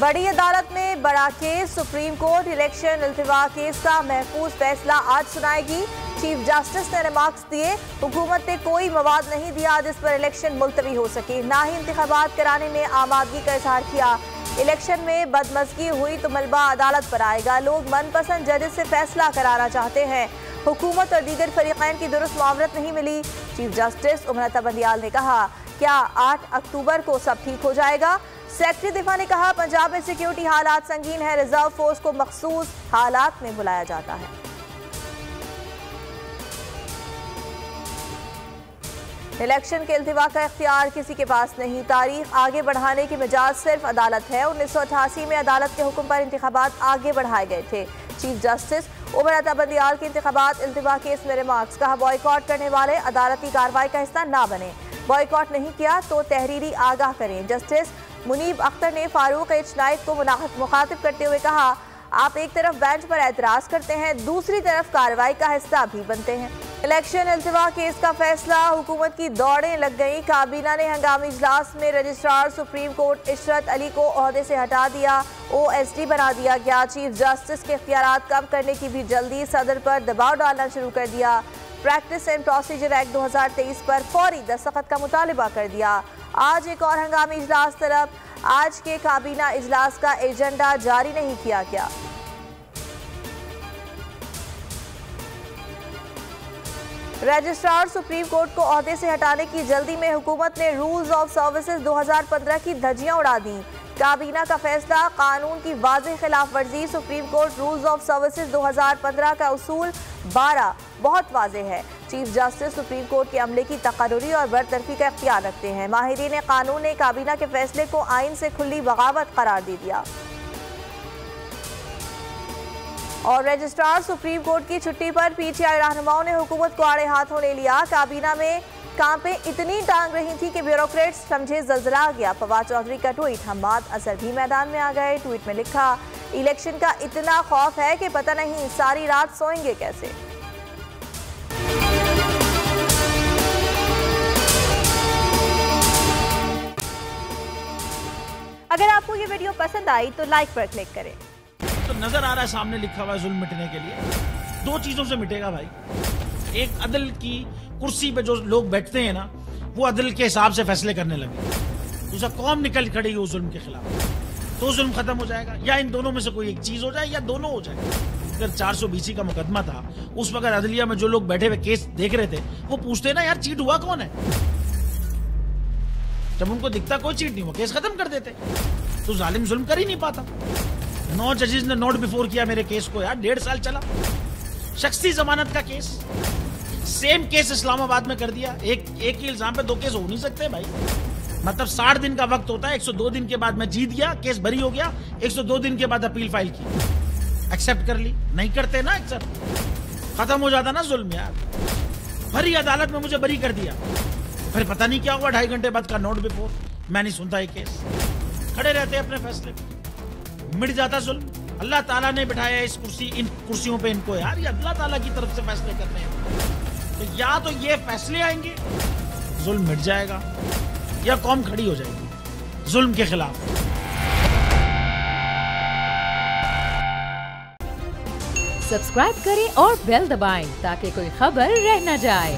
बड़ी अदालत में बड़ा केस। सुप्रीम कोर्ट इलेक्शन इल्तिवा केस का महफूज फैसला आज सुनाएगी। चीफ जस्टिस ने रिमार्क्स दिए, हुकूमत ने कोई मवाद नहीं दिया जिस पर इलेक्शन मुलतवी हो सके, ना ही इंतखाबात कराने में आमादगी का इजहार किया। इलेक्शन में बदमज़गी हुई तो मलबा अदालत पर आएगा। लोग मनपसंद जजेस से फैसला कराना चाहते हैं। हुकूमत और दीगर फरीक़ैन की दुरुस्त मुआवरत नहीं मिली। चीफ जस्टिस उमर बंदियाल ने कहा, क्या 8 अक्टूबर को सब ठीक हो जाएगा? सेक्रेटरी दिफा ने कहा, पंजाब में सिक्योरिटी हालात संगीन है, रिजर्व फोर्स को मखसूस हालात में बुलाया जाता है। इलेक्शन के इल्तिवा का इख्तियार किसी के पास नहीं। तारीख आगे बढ़ाने की मिजाज सिर्फ अदालत है। 1988 में अदालत के हुक्म पर इंतखाबात आगे बढ़ाए गए थे। चीफ जस्टिस उमर बंदियाल के इंतखाबात इल्तिवा केस में रिमार्क्स। कहा, बॉयकॉट करने वाले अदालती कार्रवाई का हिस्सा ना बने। बॉयकॉट नहीं किया तो तहरीरी आगाह करें। जस्टिस मुनीब अख्तर ने फारूक एच नाइक को मुखातिब करते हुए कहा, आप एक तरफ बेंच पर एतराज करते हैं, दूसरी तरफ कार्रवाई का हिस्सा भी बनते हैं। इलेक्शन इल्तिवा केस का फैसला, हुकूमत की दौड़ें लग गई। काबीना ने हंगामी इजलास में registrar supreme court Ishrat Ali को ओहदे से हटा दिया, OSD बना दिया गया। चीफ जस्टिस के इख्तियारात कम करने की भी जल्दी, सदर पर दबाव डालना शुरू कर दिया। प्रैक्टिस एंड प्रोसीजर एक्ट 2023 पर फौरी दस्तखत का मुतालिबा कर दिया। आज एक और हंगामी इजलास तलब। आज के काबीना इजलास का एजेंडा जारी नहीं किया गया। रजिस्ट्रार सुप्रीम कोर्ट को ओहदे से हटाने की जल्दी में हुकूमत ने रूल्स ऑफ सर्विसेज 2015 की धज्जियां उड़ा दी। काबीना का फैसला, कानून की वाज़ेह खिलाफ वर्जी। Supreme court rules of services 2015 का उसूल 12 बहुत वाज़ेह है। चीफ जस्टिस सुप्रीम कोर्ट के अमले की तकर्रुरी और बरतरफी का इख्तियार रखते हैं। माहिरीन कानून ने काबीना के फैसले को आइन से खुली बगावत करार दे दिया। और रजिस्ट्रार सुप्रीम कोर्ट की छुट्टी पर PTI रहनुमाओं ने हुकूमत को आड़े हाथों ले लिया। काबीना में कांपे इतनी टांग रही थी कि ब्यूरोक्रेट्स समझे जलजला आ गया। फवाद चौधरी का ट्वीट, हम्माद अजहर भी मैदान में आ गए। ट्वीट में लिखा, इलेक्शन का इतना खौफ है कि पता नहीं सारी रात सोएंगे कैसे। अगर आपको ये वीडियो पसंद आई तो लाइक पर क्लिक करें। तो नजर आ रहा है सामने लिखा हुआ है जुल्म मिटने के लिए। 2 चीजों से मिटेगा भाई। एक, अदल की कुर्सी पे जो लोग बैठते हैं ना, वो अदल के हिसाब से फैसले करने लगे। दूसरा, कौम निकल खड़ी हो जुल्म के खिलाफ, तो जुल्म खत्म हो जाएगा। या इन दोनों में से कोई एक चीज हो जाए या दोनों हो जाए। अगर 420 का मुकदमा था, उस वक्त अदलिया में जो लोग बैठे हुए केस देख रहे थे, वो पूछते ना, यार चीट हुआ कौन है? जब उनको दिखता कोई चीट नहीं हुआ, केस खत्म कर देते। तो जालिम जुल्म कर ही नहीं पाता। 9 जजेस ने नोट बिफोर किया मेरे केस को यार, 1.5 साल चला। शख्सी जमानत का केस, सेम केस इस्लामाबाद में कर दिया। एक ही इल्जाम पे 2 केस हो नहीं सकते भाई। मतलब 60 दिन का वक्त होता है। 102 दिन के बाद मैं जीत गया, केस बरी हो गया। 102 दिन के बाद अपील फाइल की, एक्सेप्ट कर ली। नहीं करते ना एक्सेप्ट, खत्म हो जाता ना जुल्म यार। भरी अदालत में मुझे बरी कर दिया, फिर पता नहीं क्या हुआ, 2.5 घंटे बाद का नोट बिफोर। मैं नहीं सुनता ये केस, खड़े रहते अपने फैसले पे, मिट जाता जुल्म। अल्लाह ताला ने बिठाया इस कुर्सी, इन कुर्सियों पे इनको यार, ये अल्लाह ताला की तरफ से फैसले करने हैं। तो या तो ये फैसले आएंगे, जुल्म मिट जाएगा, या कौम खड़ी हो जाएगी जुल्म के खिलाफ। सब्सक्राइब करें और बेल दबाएं ताकि कोई खबर रह न जाए।